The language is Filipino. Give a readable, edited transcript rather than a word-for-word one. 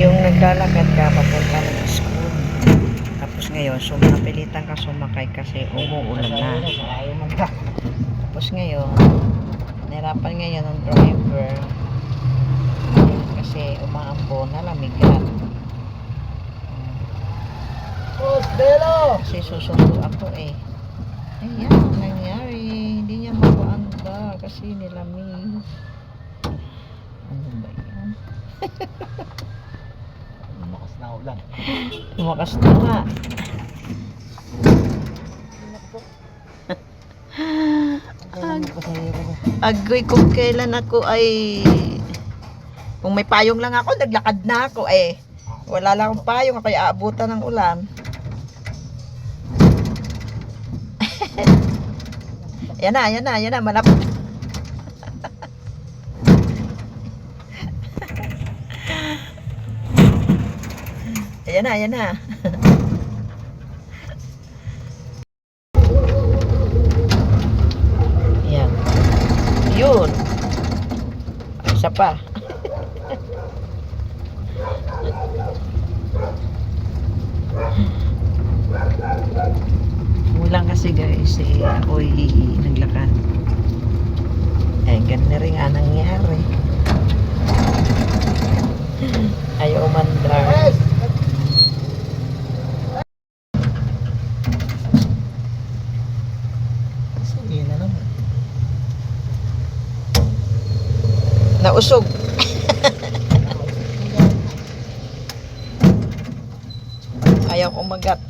Yung naglalakad ka papunta ng school. Tapos ngayon, napilitan ka sumakay kasi umuulan na. Tapos ngayon, nahirapan ngayon ng driver kasi umaambon na lamigan. Kasi susundo ako eh. Ayan, nangyari. Hindi niya mapaanda kasi nilamig. Ano ba yan? Lumakas na ulan. Lumakas na nga. Agoy kung kailan ako ay kung may payong lang ako, naglakad na ako eh. Wala lang akong payong, ako ay aabutan ng ulan. Yan na, malapit. Ayan na. Yan. Yun. Isa pa. Mulang kasi guys, ako'y naglakad. Ganun na rin nga nangyari. Ayaw umandar. Sige na naman. Nausog. Ayaw kumagat.